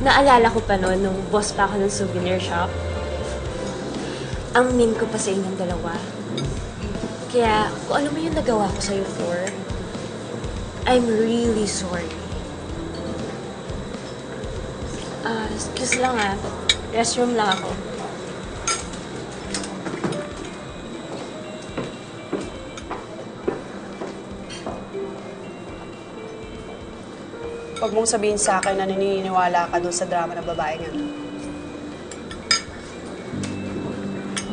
Naalala ko pa noon, nung boss pa ako ng souvenir shop. Ang mean ko pa sa inyong dalawa. Kaya, kung ano mo yung nagawa ko sa'yo for, I'm really sorry. Excuse lang restroom lang ako. Huwag mong sabihin sa akin na naniniwala ka doon sa drama ng babae nga.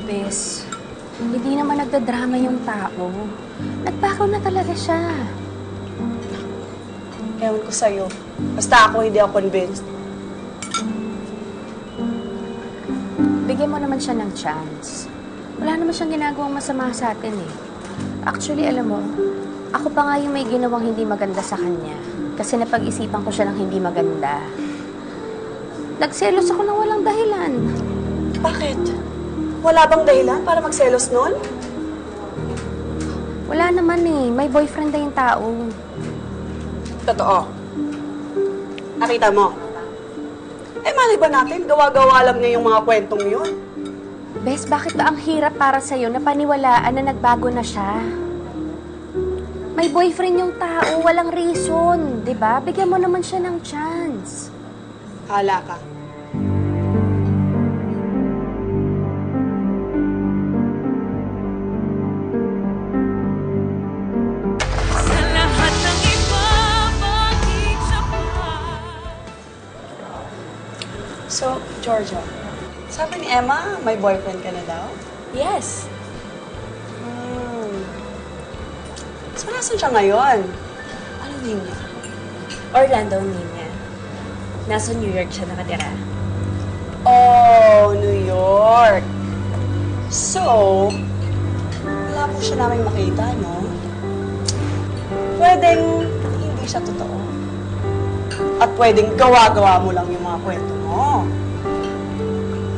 Bes, hindi naman nagdadrama yung tao. Nagpakaw na talaga siya. Ewan ko sa'yo. Basta ako, hindi ako convinced. Bigyan mo naman siya ng chance. Wala naman siyang ginagawang masama sa atin eh. Actually, alam mo, ako pa nga yung may ginawang hindi maganda sa kanya. Kasi napag-isipan ko siya ng hindi maganda. Nagselos ako ng walang dahilan. Bakit? Wala bang dahilan para magselos nun? Wala naman eh. May boyfriend na yung tao. Totoo. Nakita mo? Malay ba natin? Gawa-gawa lang niya yung mga kwentong yun. Bes, bakit ba ang hirap para sa'yo na paniwalaan na nagbago na siya? May boyfriend yung tao, walang reason, di ba? Bigyan mo naman siya ng chance. Hala ka. So, Georgia, sabi ni Emma, may boyfriend ka na daw? Yes. So, nasan siya ngayon? Ano name niya? Orlando name niya. Nasa New York siya nakatira. Oh, New York. So, wala po siya namin makita, no? Pwedeng hindi siya totoo. At pwedeng gawa-gawa mo lang yung mga kwento mo.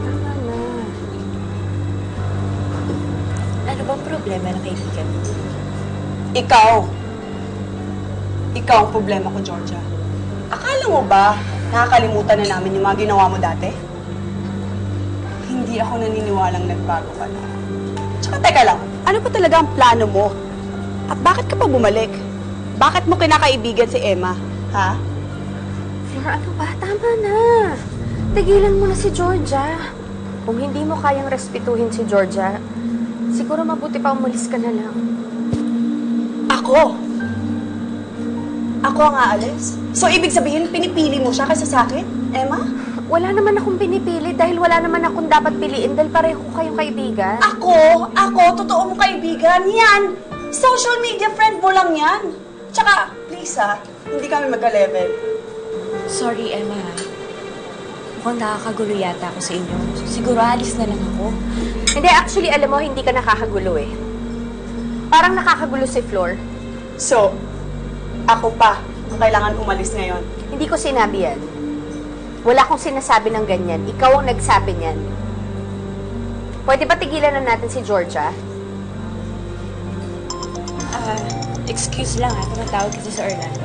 Tama na. Ano bang problema ng kaibigan mo? Ikaw. Ikaw ang problema ko, Georgia. Akala mo ba nakakalimutan na namin yung mga ginawa mo dati? Hindi ako naniniwalang nagbago ka na. Tsaka teka lang, ano pa talaga ang plano mo? At bakit ka pa bumalik? Bakit mo kinakaibigan si Emma? Ha? Flor, ano ba? Tama na. Tigilan mo na si Georgia. Kung hindi mo kayang respetuhin si Georgia, siguro mabuti pa umalis ka na lang. Ako? Ako ang aalis? So, ibig sabihin, pinipili mo siya kaysa sa akin, Emma? Wala naman akong pinipili dahil wala naman akong dapat piliin dahil pareho kayong kaibigan. Ako, totoo mong kaibigan. Yan! Social media friend mo lang yan. Tsaka, please hindi kami magka-level. Sorry, Emma. Mukhang nakakagulo yata ako sa inyo. Siguro alis na lang ako. Hindi, actually, alam mo, hindi ka nakakagulo eh. Parang nakakagulo si Flor. So, ako pa ang kailangan umalis ngayon. Hindi ko sinabi yan. Wala akong sinasabi ng ganyan. Ikaw ang nagsabi niyan. Pwede ba tigilan na natin si Georgia? Excuse lang tumatawag kasi sa Orlando.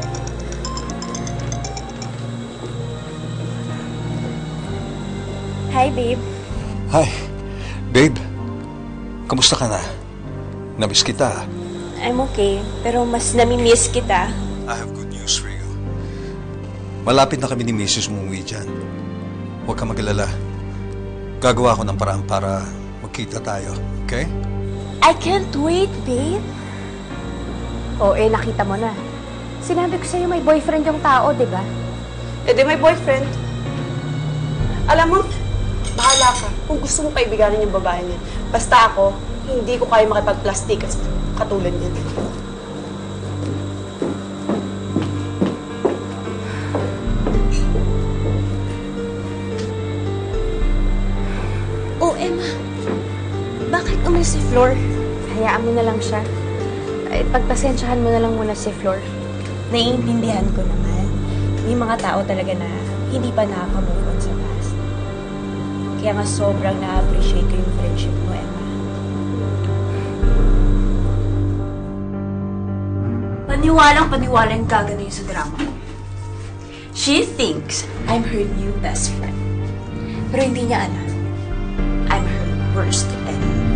Hi, babe. Hi. Babe, kamusta ka na? Namiss kita. I'm okay, pero mas nami-miss kita. I have good news for you. Malapit na kami ni Mrs. umuwi dyan. Huwag ka mag-alala. Gagawa ko ng paraan para magkita tayo, okay? I can't wait, babe. O, nakita mo na. Sinabi ko sa'yo may boyfriend yung tao, di ba? Eh di may boyfriend. Alam mo, bahala ka kung gusto mo kaibiganin yung babae niya. Basta ako, hindi ko kaya makipag-plastic katulad niya. Oh, Emma. Bakit umalis si Flor? Hayaan mo na lang siya. Ay, pagpasensyahan mo na lang muna si Flor. Naiintindihan ko naman. May mga tao talaga na hindi pa nakaka-move on sa past. Kaya nga sobrang na-appreciate ko yung friendship mo, Emma. Paniwalang-paniwala yung gagano'n sa drama. She thinks I'm her new best friend. Pero hindi niya alam, I'm her worst enemy.